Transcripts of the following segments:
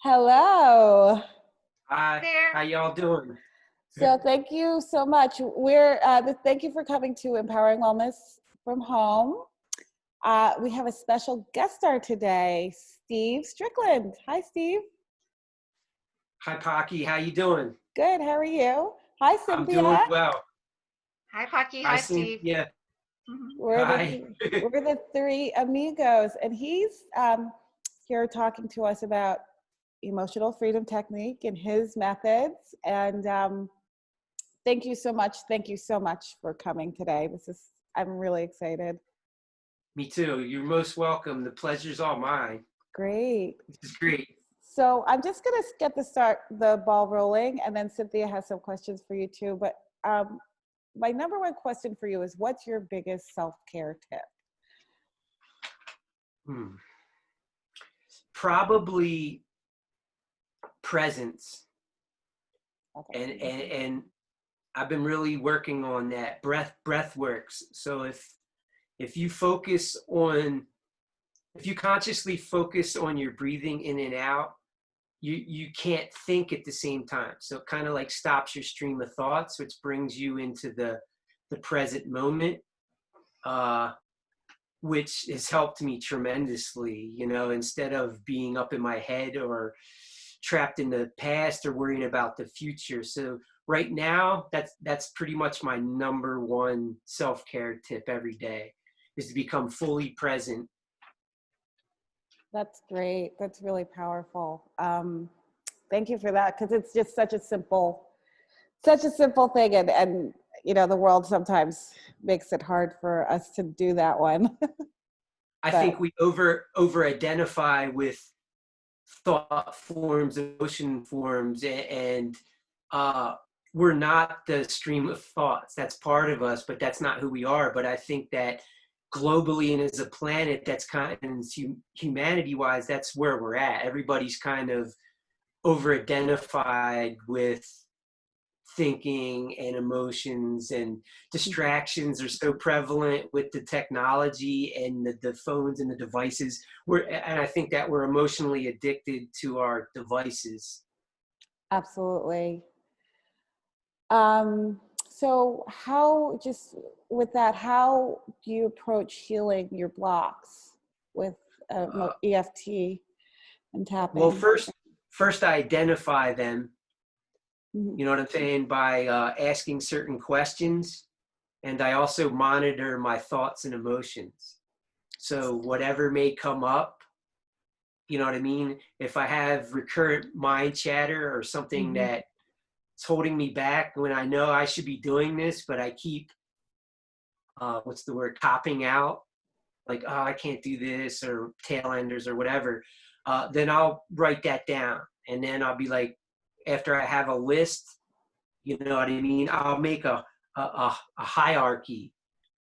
Hello. Hi, There. how y'all doing? So thank you so much. Thank you for coming to Empowering Wellness from Home. We have a special guest star today, Steve Strickland. Hi, Steve. Hi, Phaki, how you doing? Good. How are you? Hi, I'm Cynthia. doing well. Hi, Phaki. Hi, Hi, Steve. Cynthia. We're Hi. the three amigos, and he's here talking to us about emotional freedom technique and his methods. And thank you so much. Thank you so much for coming today. I'm really excited. Me too. You're most welcome. The pleasure's all mine. Great. This is great. So I'm just going to get the ball rolling, and then Cynthia has some questions for you too. But my number one question for you is, what's your biggest self-care tip? Probably presence. Okay. And I've been really working on that. Breath works. So if you consciously focus on your breathing in and out, you can't think at the same time. So it kind of like stops your stream of thoughts, which brings you into the present moment, which has helped me tremendously, instead of being up in my head or trapped in the past or worrying about the future. So right now, that's pretty much my number one self-care tip every day, is to become fully present. That's great. That's really powerful. Thank you for that, because it's just such a simple thing, and the world sometimes makes it hard for us to do that one. I think we over identify with thought forms, emotion forms, and we're not the stream of thoughts. That's part of us, but that's not who we are. But I think that globally and as a planet, that's kind of humanity-wise, that's where we're at. Everybody's kind of over-identified with thinking and emotions, and distractions are so prevalent with the technology and the phones and the devices. And I think that we're emotionally addicted to our devices. Absolutely. So how do you approach healing your blocks with EFT and tapping? Well, first I identify them, you know what I'm saying, by asking certain questions. And I also monitor my thoughts and emotions. So whatever may come up, you know what I mean? If I have recurrent mind chatter or something that's holding me back when I know I should be doing this, but I keep, copping out, like, oh, I can't do this, or tail enders or whatever, then I'll write that down. And then I'll be like, after I have a list, you know what I mean? I'll make a hierarchy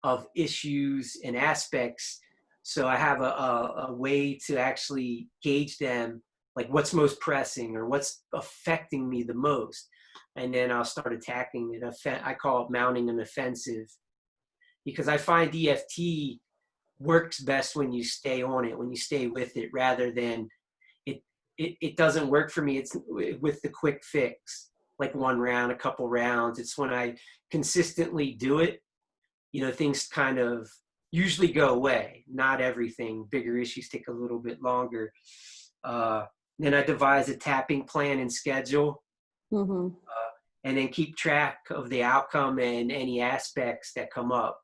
of issues and aspects. So I have a way to actually gauge them, like what's most pressing or what's affecting me the most. And then I'll start attacking it. I call it mounting an offensive, because I find EFT works best when you stay on it, when you stay with it, rather than it doesn't work for me. It's with the quick fix, like one round, a couple rounds. It's when I consistently do it, things kind of usually go away. Not everything. Bigger issues take a little bit longer. Then I devise a tapping plan and schedule, and then keep track of the outcome and any aspects that come up,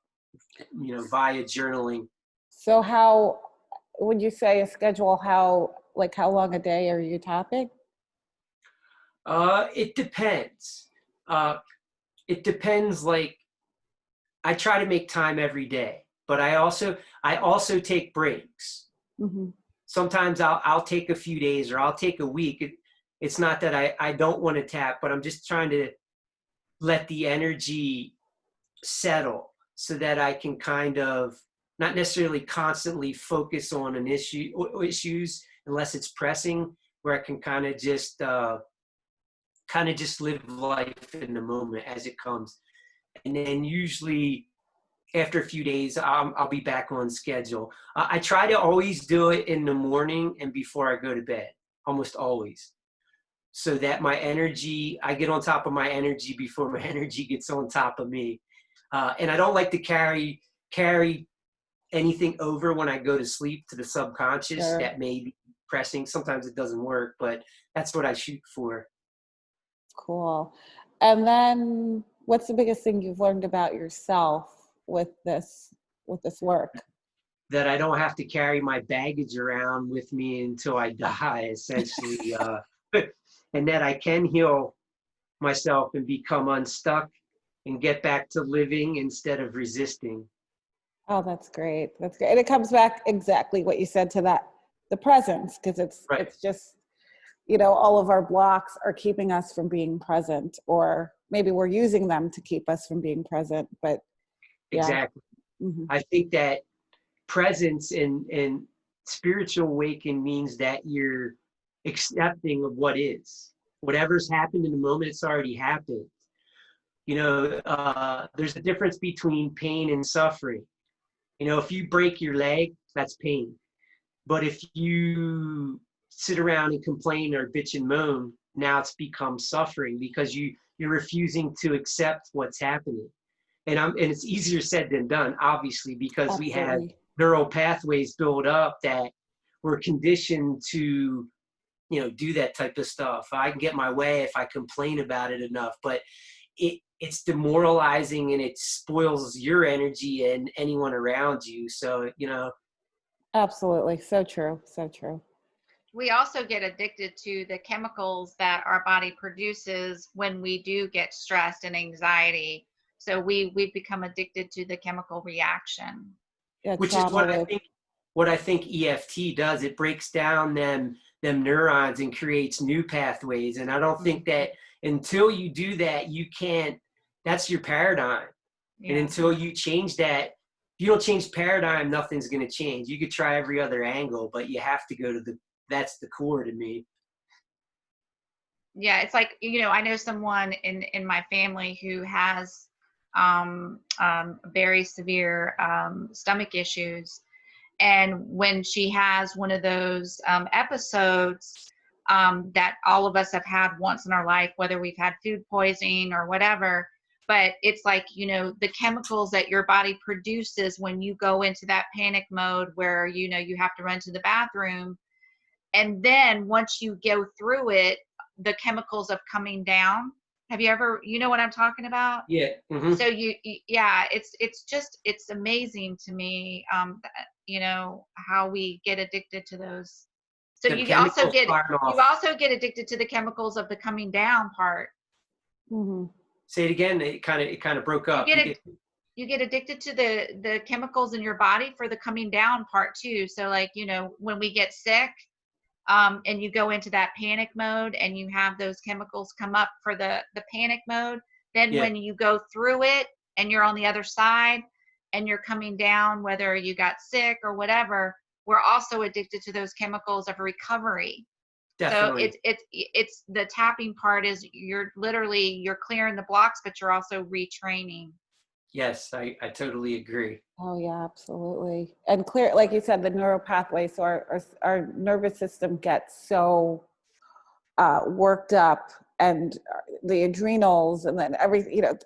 via journaling. So how would you say a schedule? How long a day are you tapping? It depends. It depends. Like, I try to make time every day, but I also take breaks. Sometimes I'll take a few days, or I'll take a week. It's not that I don't want to tap, but I'm just trying to let the energy settle so that I can kind of not necessarily constantly focus on an issues unless it's pressing, where I can kind of just live life in the moment as it comes. And then usually after a few days, I'll be back on schedule. I try to always do it in the morning and before I go to bed. almost always. So that my energy, I get on top of my energy before my energy gets on top of me. And I don't like to carry anything over when I go to sleep to the subconscious. Sure. That may be pressing. Sometimes it doesn't work, but that's what I shoot for. Cool. And then what's the biggest thing you've learned about yourself with this work? That I don't have to carry my baggage around with me until I die, essentially. And that I can heal myself and become unstuck and get back to living instead of resisting. Oh, that's great. That's great. And it comes back exactly what you said to that, the presence, because Right. it's just, you know, all of our blocks are keeping us from being present, or maybe we're using them to keep us from being present. But yeah. Exactly. Mm-hmm. I think that presence and spiritual awakening means that you're accepting of what is. Whatever's happened in the moment, it's already happened. You know, there's a difference between pain and suffering. You know, if you break your leg, that's pain. But if you sit around and complain or bitch and moan, now it's become suffering because you're refusing to accept what's happening. And it's easier said than done, obviously, because we have Absolutely. neural pathways built up that we're conditioned to, you know, do that type of stuff. I can get my way if I complain about it enough, but it's demoralizing and it spoils your energy and anyone around you. So, you know. Absolutely. So true. So true. We also get addicted to the chemicals that our body produces when we do get stressed and anxiety. So we become addicted to the chemical reaction. Yeah, Which is trauma what I think EFT does. It breaks down them neurons and creates new pathways. And I don't think that until you do that, you can't, that's your paradigm. Yeah. And until you change that, if you don't change paradigm, nothing's going to change. You could try every other angle, but you have to go to that's the core to me. Yeah, it's like, you know, I know someone in my family who has very severe stomach issues. And when she has one of those episodes that all of us have had once in our life, whether we've had food poisoning or whatever, but it's like, you know, the chemicals that your body produces when you go into that panic mode where, you know, you have to run to the bathroom. And then once you go through it, the chemicals of coming down. Have you ever, you know what I'm talking about? Yeah. Mm-hmm. So yeah, it's amazing to me, you know, how we get addicted to those. So you also get addicted to the chemicals of the coming down part. Mm-hmm. Say it again. It kind of broke up. You get addicted to the chemicals in your body for the coming down part too. So like, you know, when we get sick, and you go into that panic mode and you have those chemicals come up for the panic mode, then when you go through it and you're on the other side and you're coming down, whether you got sick or whatever, we're also addicted to those chemicals of recovery. Definitely. So it's the tapping part is you're clearing the blocks, but you're also retraining. Yes, I totally agree. Oh yeah, absolutely. And clear, like you said, the neural pathways. So our nervous system gets so worked up, and the adrenals, and then everything. You know,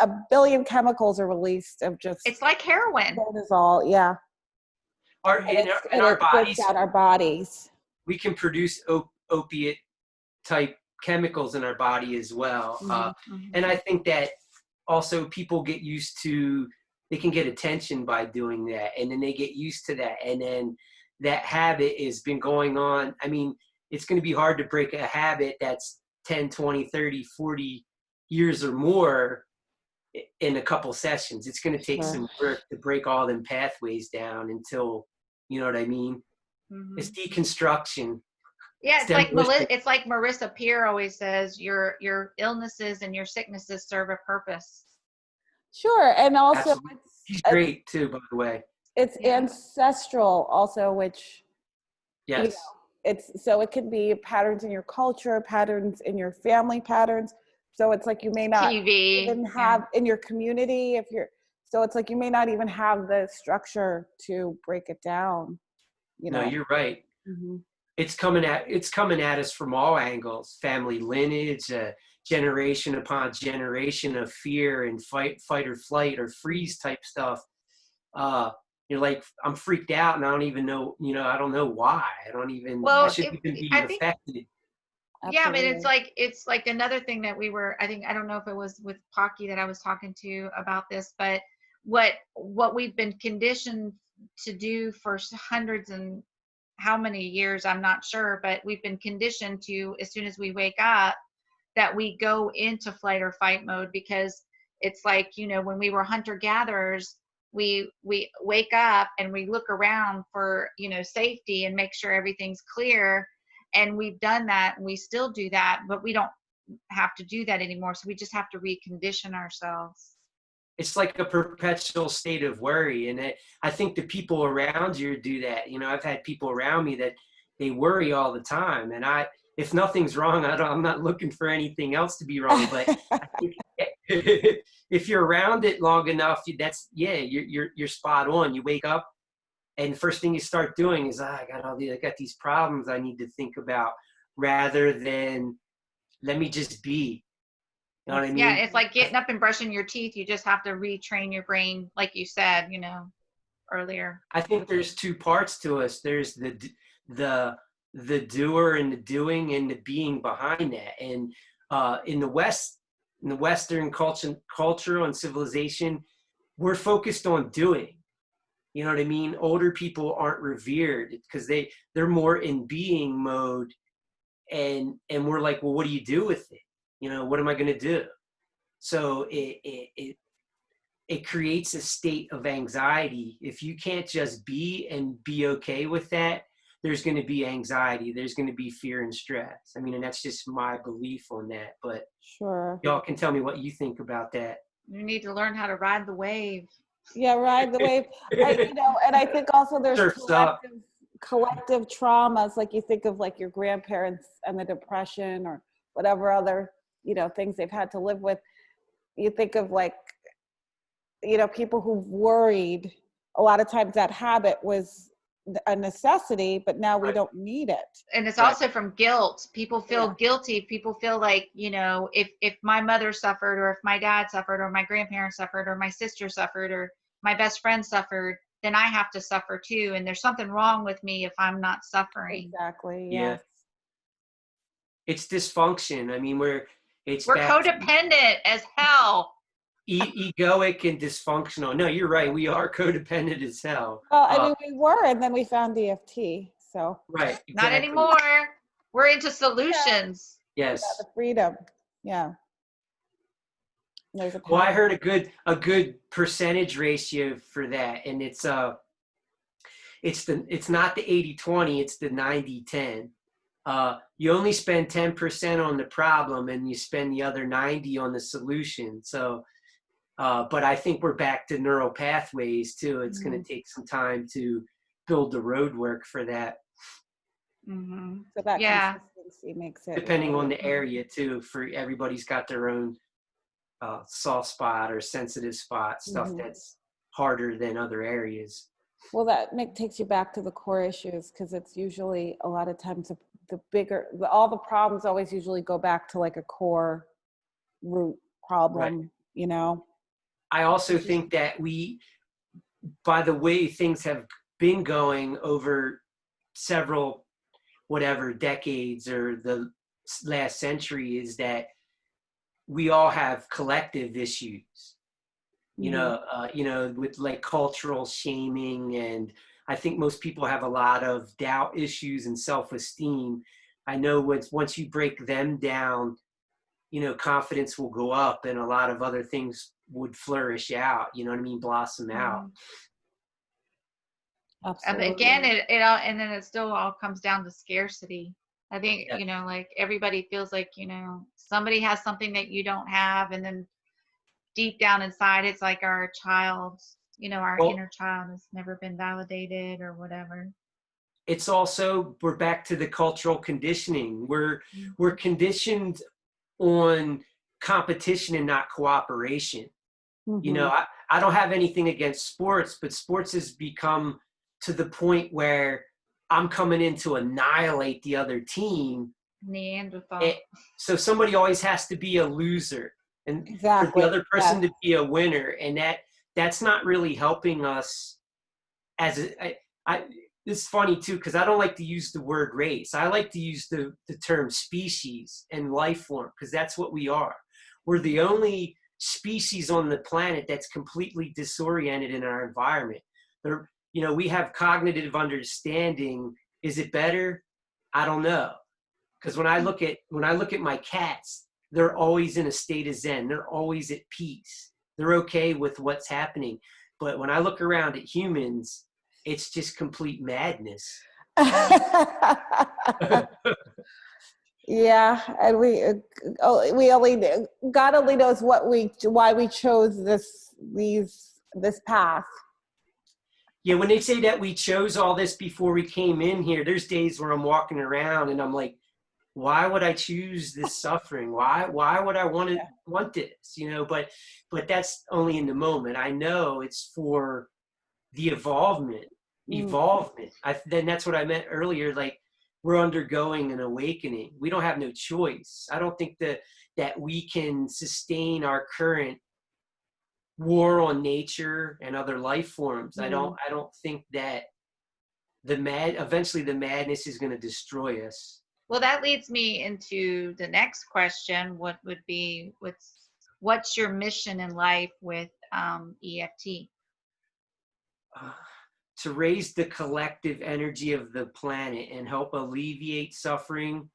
a billion chemicals are released of just. It's like heroin. Cortisol, yeah. In our bodies, breaks down our bodies. We can produce opiate type chemicals in our body as well. Mm-hmm. And I think that also people get used to, they can get attention by doing that, and then they get used to that, and then that habit has been going on. I mean, it's going to be hard to break a habit that's 10, 20, 30, 40 years or more in a couple sessions. It's going to take some work to break all them pathways down until, you know what I mean? Mm-hmm. It's deconstruction. Yeah, it's like Marissa Peer always says, your illnesses and your sicknesses serve a purpose. Sure, and also she's great too, by the way. It's ancestral also, which yes, you know, so it can be patterns in your culture, patterns in your family patterns. So it's like you may not even have in your community so it's like you may not even have the structure to break it down. You know? No, you're right. Mm-hmm. it's coming at us from all angles, family lineage, generation upon generation of fear and fight or flight or freeze type stuff. You're like, I'm freaked out and I don't even know, I don't know why. I shouldn't even be affected. Yeah, I mean, it's like another thing that I don't know if it was with Phaki that I was talking to about this, but what we've been conditioned to do for hundreds and how many years, I'm not sure, but we've been conditioned to, as soon as we wake up, that we go into flight or fight mode, because it's like, when we were hunter gatherers, we wake up and we look around for, safety and make sure everything's clear. And we've done that and we still do that, but we don't have to do that anymore. So we just have to recondition ourselves. It's like a perpetual state of worry. And I think the people around you do that. I've had people around me that they worry all the time. And if nothing's wrong, I'm not looking for anything else to be wrong. But I think if you're around it long enough, you're spot on. You wake up and the first thing you start doing is, I got these problems I need to think about, rather than let me just be. You know what I mean? Yeah, it's like getting up and brushing your teeth. You just have to retrain your brain, like you said, earlier. I think there's two parts to us. There's the doer and the doing and the being behind that. And in the Western culture and civilization, we're focused on doing. You know what I mean? Older people aren't revered because they're more in being mode, and we're like, well, what do you do with it? What am I going to do? So it creates a state of anxiety. If you can't just be and be okay with that, there's going to be anxiety. There's going to be fear and stress. I mean, and that's just my belief on that. But sure, y'all can tell me what you think about that. You need to learn how to ride the wave. Yeah, ride the wave. And I think also there's collective traumas. Like you think of like your grandparents and the Depression or whatever other, things they've had to live with. You think of like, people who've worried. A lot of times that habit was a necessity, but now we don't need it. And it's also from guilt. People feel guilty. People feel like, if my mother suffered, or if my dad suffered, or my grandparents suffered, or my sister suffered, or my best friend suffered, then I have to suffer too. And there's something wrong with me if I'm not suffering. Exactly. Yeah. It's dysfunction. I mean, we're codependent as hell. Egoic and dysfunctional. No, you're right. We are codependent as hell. Well, I mean, we were, and then we found EFT. So right, exactly. Not anymore. We're into solutions. Yes, the freedom. Yeah. Well, I heard a good percentage ratio for that, and it's not the 80-20, it's the 90-10. You only spend 10% on the problem, and you spend the other 90 on the solution. So, but I think we're back to neural pathways too. It's going to take some time to build the road work for that. Mm-hmm. So that consistency makes it. Depending on the area too. For everybody's got their own soft spot or sensitive spot, stuff that's harder than other areas. Well, that takes you back to the core issues, because it's usually a lot of times all the problems always usually go back to like a core root problem, right. I also think that by the way things have been going over several decades or the last century, is that we all have collective issues, with like cultural shaming. And I think most people have a lot of doubt issues and self-esteem. I know once you break them down, confidence will go up and a lot of other things would flourish out, blossom out. Absolutely. Again, and then it still all comes down to scarcity. I think, like everybody feels like, somebody has something that you don't have. And then deep down inside, it's like our child, our inner child has never been validated or whatever. It's also, we're back to the cultural conditioning. We're conditioned on competition and not cooperation. I don't have anything against sports, but sports has become to the point where I'm coming in to annihilate the other team. Neanderthal. So somebody always has to be a loser, and for Exactly. the other person Yes. to be a winner, and that's not really helping us. It's funny too, because I don't like to use the word race. I like to use the term species and life form, because that's what we are. We're the only species on the planet that's completely disoriented in our environment. We have cognitive understanding. Is it better? I don't know. Because when I look at my cats, they're always in a state of zen. They're always at peace. They're okay with what's happening. But when I look around at humans, it's just complete madness. Yeah, and we only, God only knows why we chose this path. Yeah, when they say that we chose all this before we came in here, there's days where I'm walking around and I'm like, why would I choose this suffering? Why would I want this? But that's only in the moment. I know it's for the evolvement. Then that's what I meant earlier. Like, we're undergoing an awakening. We don't have no choice. I don't think that we can sustain our current war on nature and other life forms. I don't think that eventually the madness is going to destroy us. Well, that leads me into the next question. What's your mission in life with EFT? To raise the collective energy of the planet and help alleviate suffering,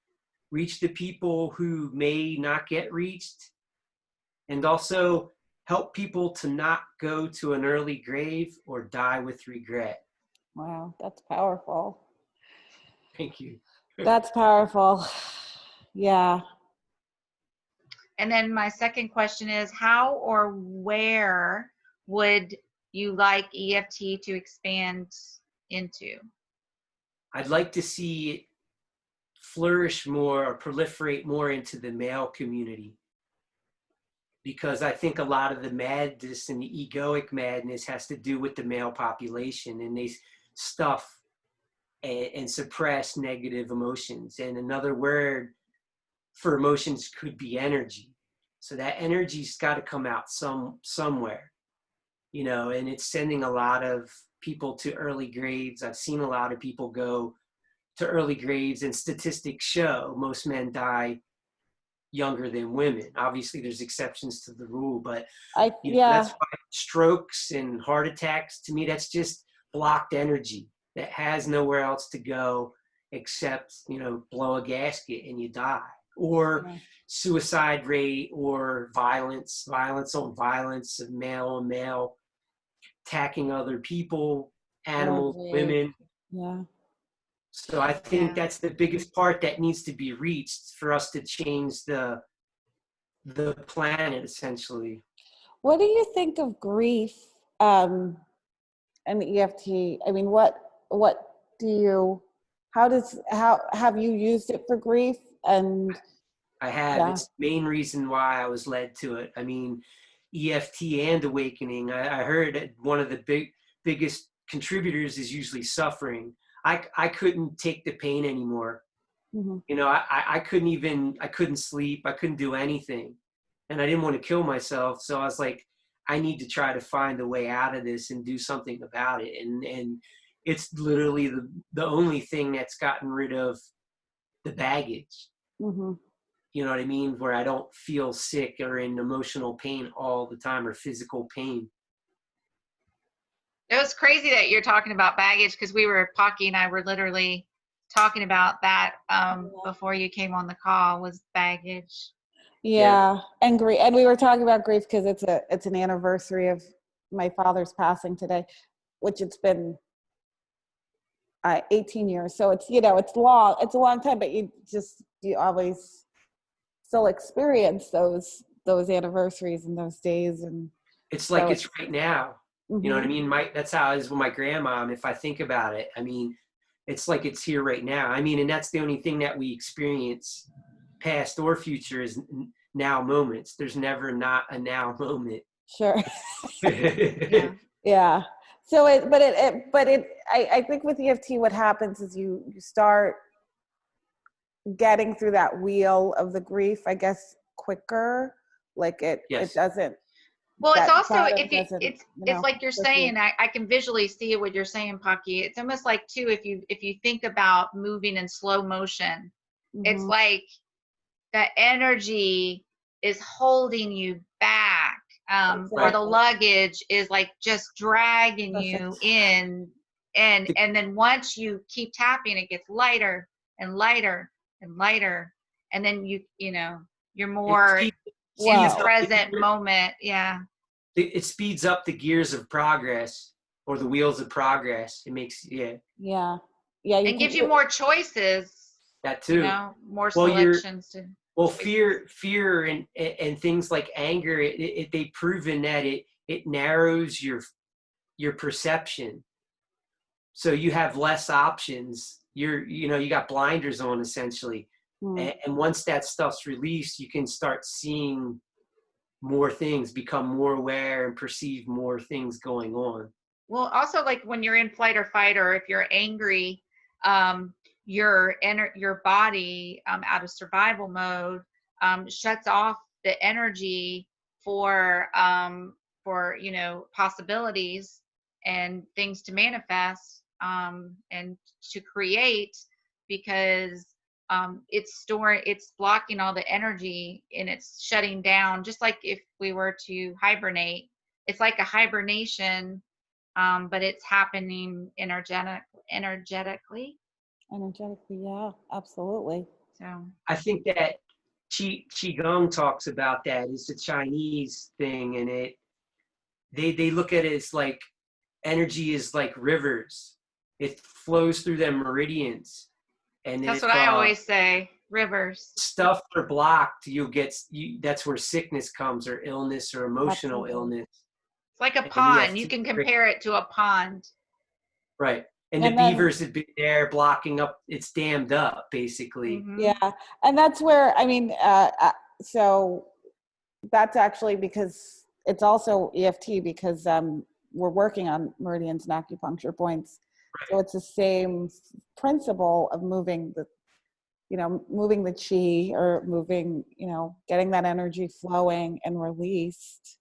reach the people who may not get reached, and also help people to not go to an early grave or die with regret. Wow, that's powerful. Thank you. That's powerful. Yeah. And then my second question is, how or where would you like EFT to expand into? I'd like to see it flourish more or proliferate more into the male community, because I think a lot of the madness and the egoic madness has to do with the male population, and they stuff and suppress negative emotions. And another word for emotions could be energy. So that energy's got to come out somewhere, and it's sending a lot of people to early graves. I've seen a lot of people go to early graves, and statistics show most men die younger than women. Obviously there's exceptions to the rule, but that's why strokes and heart attacks, to me, that's just blocked energy that has nowhere else to go except blow a gasket and you die. Or suicide rate, or violence on violence, of male on male, attacking other people, animals, women. Yeah. So I think that's the biggest part that needs to be reached for us to change the planet, essentially. What do you think of grief and EFT? I mean, how have you used it for grief? And I have. It's the main reason why I was led to it. I mean, EFT and awakening. I heard that one of the biggest contributors is usually suffering. I couldn't take the pain anymore. Mm-hmm. I couldn't sleep. I couldn't do anything. And I didn't want to kill myself. So I was like, I need to try to find a way out of this and do something about it. And it's literally the only thing that's gotten rid of the baggage. Mm-hmm. You know what I mean? Where I don't feel sick or in emotional pain all the time, or physical pain. It was crazy that you're talking about baggage, because Phaki and I were literally talking about that before you came on the call, was baggage. Yeah. And grief. And we were talking about grief because it's an anniversary of my father's passing today, which it's been 18 years. So it's it's a long time, but you always still experience those anniversaries and those days. And it's like, it's right now. Mm-hmm. You know what I mean? That's how it is with my grandma. If I think about it, I mean, it's like it's here right now. I mean, and that's the only thing that we experience, past or future, is now moments. There's never not a now moment. Sure. Yeah. So I think with EFT, what happens is you start getting through that wheel of the grief, I guess, quicker. Like it doesn't. Well, it's that also, bottom if you, doesn't, it's like you're go through. saying, I can visually see what you're saying, Phaki. It's almost like too, if you think about moving in slow motion, it's Mhm. like that energy is holding you back, or the Exactly. luggage is like just dragging you Perfect. in, and then once you keep tapping, it gets lighter and lighter and lighter, and then you're more It in the speeds Wow. up present moment. Yeah. it speeds up the gears of progress, or the wheels of progress. It makes, Yeah. Yeah. You And can. gives you more choices, that too. more Well, selections to choices. fear and things like anger, they've proven that it narrows your perception. So you have less options. You got blinders on, essentially. Hmm. And once that stuff's released, you can start seeing more things, become more aware, and perceive more things going on. Well, also, like when you're in flight or fight, or if you're angry, your body, out of survival mode, shuts off the energy for possibilities and things to manifest, and to create, because it's blocking all the energy, and it's shutting down. Just like if we were to hibernate, it's like a hibernation, but it's happening energetically. Energetically, yeah, absolutely. So I think that Qigong talks about that. It's a Chinese thing, and they look at it as like energy is like rivers. It flows through them meridians, and that's if what I always say. Rivers. stuff are blocked, that's where sickness comes, or illness, or emotional Absolutely. illness. It's like a And pond. You EFT, can compare it to a pond. right? And the And then, beavers have been there blocking up. It's dammed up, basically. Mm-hmm. yeah, and that's where, so that's actually because it's also EFT, because we're working on meridians and acupuncture points. So it's the same principle of moving the chi, or moving, getting that energy flowing and released.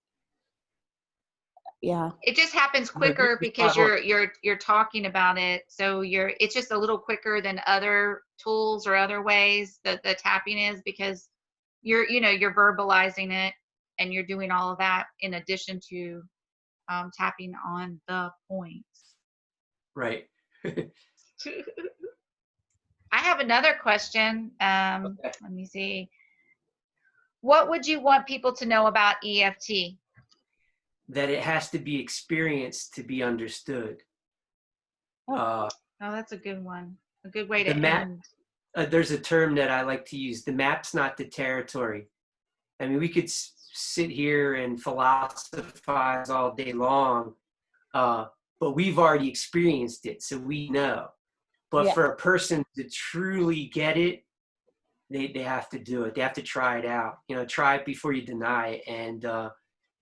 Yeah. It just happens quicker because you're talking about it. So it's just a little quicker than other tools or other ways that the tapping is, because you're verbalizing it, and you're doing all of that in addition to tapping on the points. Right. I have another question. Okay. Let me see. What would you want people to know about EFT? That it has to be experienced to be understood. Oh. Oh, that's a good one. A good way to The map. end. There's a term that I like to use. The map's not the territory. I mean, we could sit here and philosophize all day long, but we've already experienced it, so we know. But Yeah. for a person to truly get it, they have to do it. They have to try it out. Try it before you deny it. And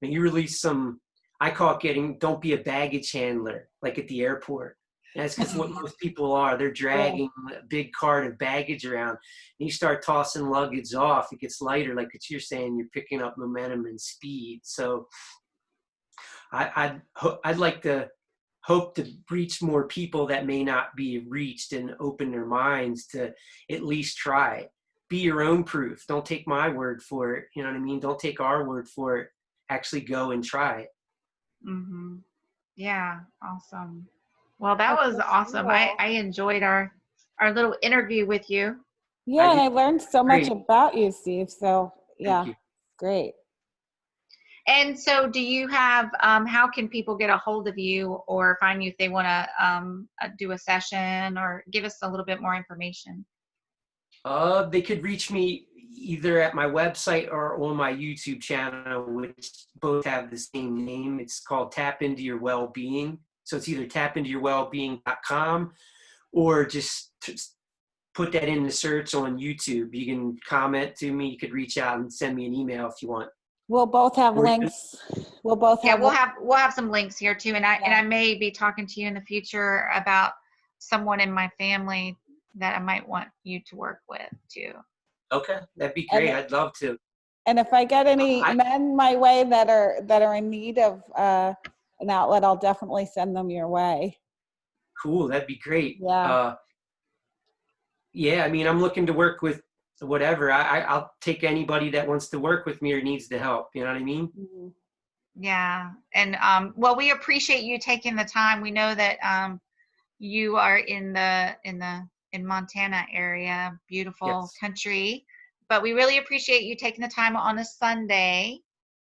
when you release some, I call it don't be a baggage handler, like at the airport. And that's because what most people are. They're dragging a big cart of baggage around. And you start tossing luggage off, it gets lighter. Like what you're saying, you're picking up momentum and speed. So I'd like to hope to reach more people that may not be reached, and open their minds to at least try it. Be your own proof. Don't take my word for it. You know what I mean? Don't take our word for it. Actually go and try it. Mm-hmm. Yeah, awesome. Well, that was awesome. I enjoyed our little interview with you. Yeah, and I learned so much about you, Steve. So yeah, Thank you. Great. And so, do you have? How can people get a hold of you or find you if they want to do a session, or give us a little bit more information? They could reach me either at my website or on my YouTube channel, which both have the same name. It's called Tap Into Your Wellbeing. So it's either tapintoyourwellbeing.com, or just put that in the search on YouTube. You can comment to me. You could reach out and send me an email if you want. We'll both have Or even- links. We'll both Yeah, have. we'll have some links here too, and I Yeah. may be talking to you in the future about someone in my family that I might want you to work with too. Okay, that'd be And great. it- I'd love to. And if I get any I- men my way that are in need of an outlet, I'll definitely send them your way. Cool, that'd be great. Yeah. Yeah, I mean, I'm looking to work with whatever. I'll take anybody that wants to work with me or needs the help. You know what I mean? Mhm. Yeah, and well, we appreciate you taking the time. We know that you are in Montana area, beautiful Yes. country, but we really appreciate you taking the time on a Sunday.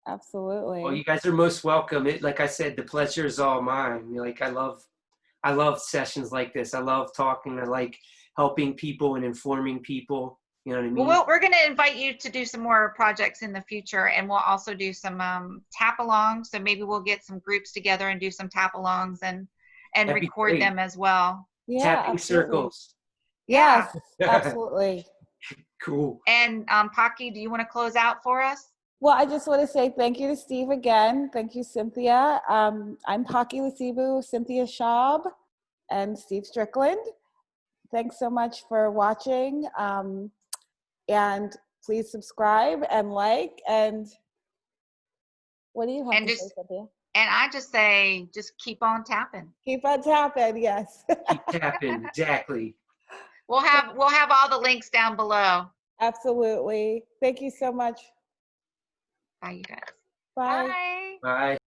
Absolutely. Well, you guys are most welcome. Like I said, the pleasure is all mine. Like I love sessions like this. I love talking. I like helping people and informing people. You know what I mean? Well, we're going to invite you to do some more projects in the future, and we'll also do some tap-alongs. So maybe we'll get some groups together and do some tap-alongs and That'd be record great. them as well. Yeah, Tapping absolutely. circles. Yes, absolutely. Cool. And Phaki, do you want to close out for us? Well, I just want to say thank you to Steve again. Thank you, Cynthia. I'm Phaki Lasibu, Cynthia Schaub, and Steve Strickland. Thanks so much for watching. And please subscribe and like. And what do you have And to just- say, Cynthia? And I just say, just keep on tapping. Keep on tapping, yes. Keep tapping. Exactly. We'll have all the links down below. Absolutely. Thank you so much. Bye, you guys. Bye. Bye. Bye.